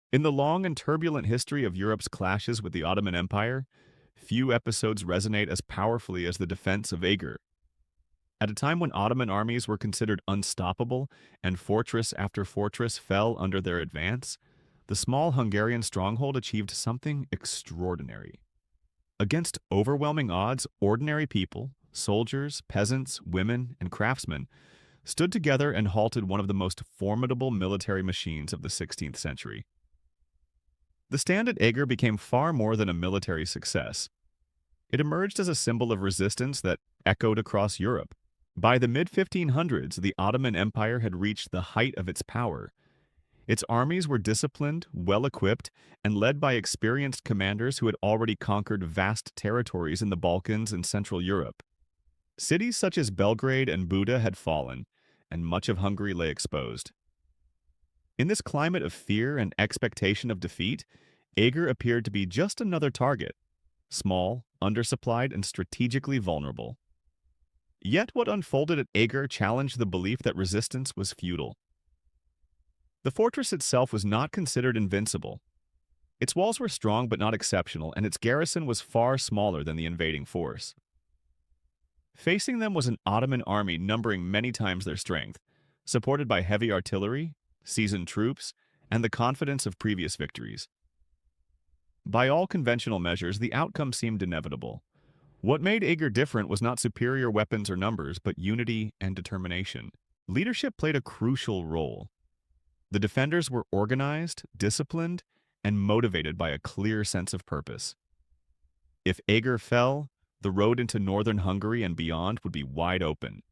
In the long and turbulent history of Europe's clashes with the Ottoman Empire, few episodes resonate as powerfully as the defense of Eger. At a time when Ottoman armies were considered unstoppable and fortress after fortress fell under their advance, the small Hungarian stronghold achieved something extraordinary. Against overwhelming odds, ordinary people, soldiers, peasants, women, and craftsmen stood together and halted one of the most formidable military machines of the 16th century. The stand at Eger became far more than a military success. It emerged as a symbol of resistance that echoed across Europe. By the mid-1500s, the Ottoman Empire had reached the height of its power. Its armies were disciplined, well-equipped, and led by experienced commanders who had already conquered vast territories in the Balkans and Central Europe. Cities such as Belgrade and Buda had fallen, and much of Hungary lay exposed. In this climate of fear and expectation of defeat, Eger appeared to be just another target, small, undersupplied, and strategically vulnerable. Yet what unfolded at Eger challenged the belief that resistance was futile. The fortress itself was not considered invincible. Its walls were strong but not exceptional, and its garrison was far smaller than the invading force. Facing them was an Ottoman army numbering many times their strength, supported by heavy artillery, seasoned troops, and the confidence of previous victories. By all conventional measures, the outcome seemed inevitable. What made Eger different was not superior weapons or numbers, but unity and determination. Leadership played a crucial role. The defenders were organized, disciplined, and motivated by a clear sense of purpose. If Eger fell, the road into northern Hungary and beyond would be wide open.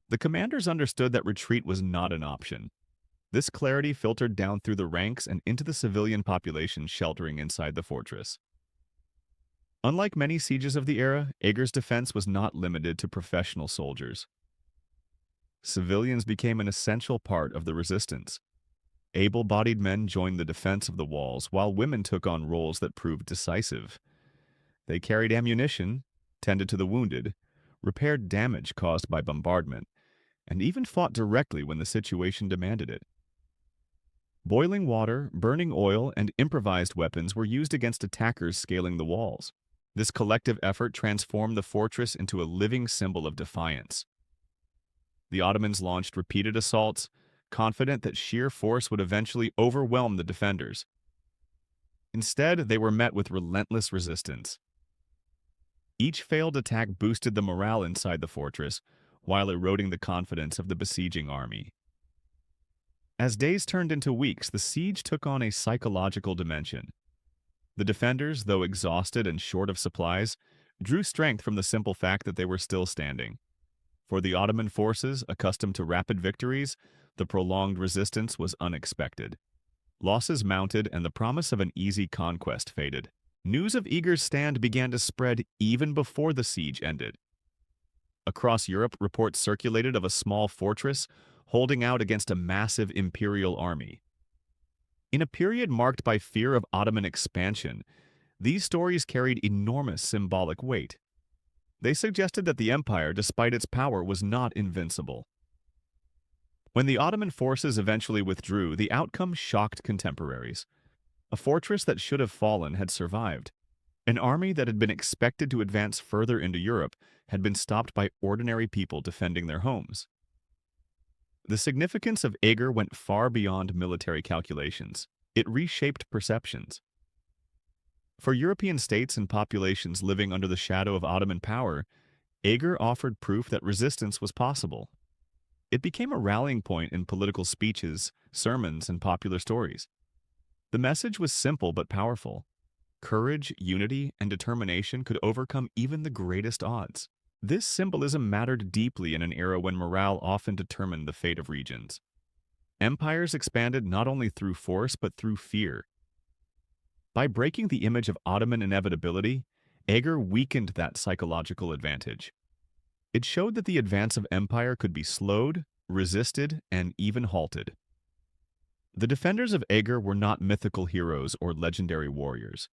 The commanders understood that retreat was not an option. This clarity filtered down through the ranks and into the civilian population sheltering inside the fortress. Unlike many sieges of the era, Eger's defense was not limited to professional soldiers. Civilians became an essential part of the resistance. Able-bodied men joined the defense of the walls, while women took on roles that proved decisive. They carried ammunition, tended to the wounded, repaired damage caused by bombardment, and even fought directly when the situation demanded it. Boiling water, burning oil, and improvised weapons were used against attackers scaling the walls. This collective effort transformed the fortress into a living symbol of defiance. The Ottomans launched repeated assaults, confident that sheer force would eventually overwhelm the defenders. Instead, they were met with relentless resistance. Each failed attack boosted the morale inside the fortress, while eroding the confidence of the besieging army. As days turned into weeks, the siege took on a psychological dimension. The defenders, though exhausted and short of supplies, drew strength from the simple fact that they were still standing. For the Ottoman forces, accustomed to rapid victories, the prolonged resistance was unexpected. Losses mounted and the promise of an easy conquest faded. News of Eger's stand began to spread even before the siege ended. Across Europe, reports circulated of a small fortress holding out against a massive imperial army. In a period marked by fear of Ottoman expansion, these stories carried enormous symbolic weight. They suggested that the empire, despite its power, was not invincible. When the Ottoman forces eventually withdrew, the outcome shocked contemporaries. A fortress that should have fallen had survived. An army that had been expected to advance further into Europe had been stopped by ordinary people defending their homes. The significance of Eger went far beyond military calculations. It reshaped perceptions. For European states and populations living under the shadow of Ottoman power, Eger offered proof that resistance was possible. It became a rallying point in political speeches, sermons, and popular stories. The message was simple but powerful. Courage, unity, and determination could overcome even the greatest odds. This symbolism mattered deeply in an era when morale often determined the fate of regions. Empires expanded not only through force but through fear. By breaking the image of Ottoman inevitability, Eger weakened that psychological advantage. It showed that the advance of empire could be slowed, resisted, and even halted. The defenders of Eger were not mythical heroes or legendary warriors.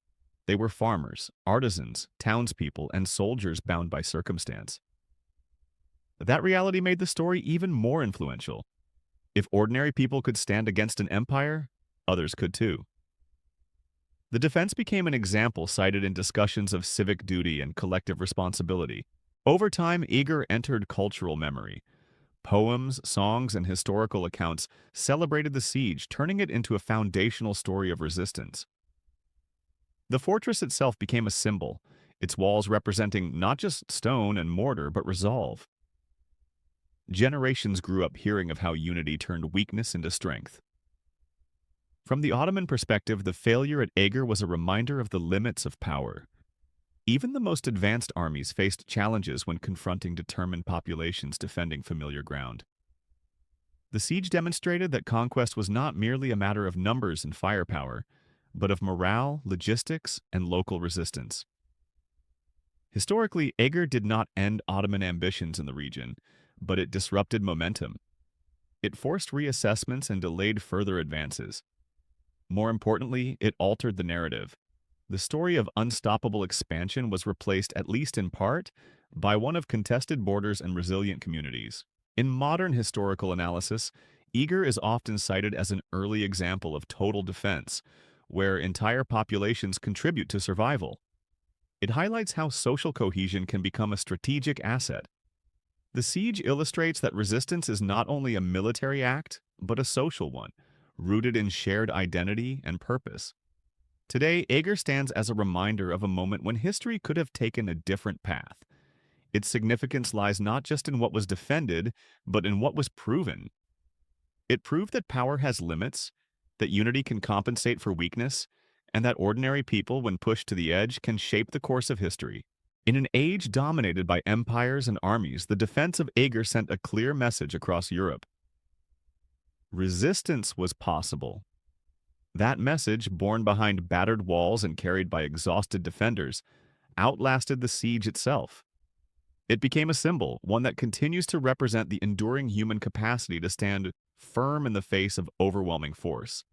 They were farmers, artisans, townspeople, and soldiers bound by circumstance. That reality made the story even more influential. If ordinary people could stand against an empire, others could too. The defense became an example cited in discussions of civic duty and collective responsibility. Over time, Eger entered cultural memory. Poems, songs, and historical accounts celebrated the siege, turning it into a foundational story of resistance. The fortress itself became a symbol, its walls representing not just stone and mortar, but resolve. Generations grew up hearing of how unity turned weakness into strength. From the Ottoman perspective, the failure at Eger was a reminder of the limits of power. Even the most advanced armies faced challenges when confronting determined populations defending familiar ground. The siege demonstrated that conquest was not merely a matter of numbers and firepower, but of morale, logistics, and local resistance. Historically, Eger did not end Ottoman ambitions in the region, but it disrupted momentum. It forced reassessments and delayed further advances. More importantly, it altered the narrative. The story of unstoppable expansion was replaced, at least in part, by one of contested borders and resilient communities. In modern historical analysis, Eger is often cited as an early example of total defense, where entire populations contribute to survival. It highlights how social cohesion can become a strategic asset. The siege illustrates that resistance is not only a military act, but a social one, rooted in shared identity and purpose. Today, Eger stands as a reminder of a moment when history could have taken a different path. Its significance lies not just in what was defended, but in what was proven. It proved that power has limits, that unity can compensate for weakness, and that ordinary people, when pushed to the edge, can shape the course of history. In an age dominated by empires and armies, the defense of Eger sent a clear message across Europe. Resistance was possible. That message, borne behind battered walls and carried by exhausted defenders, outlasted the siege itself. It became a symbol, one that continues to represent the enduring human capacity to stand firm in the face of overwhelming force.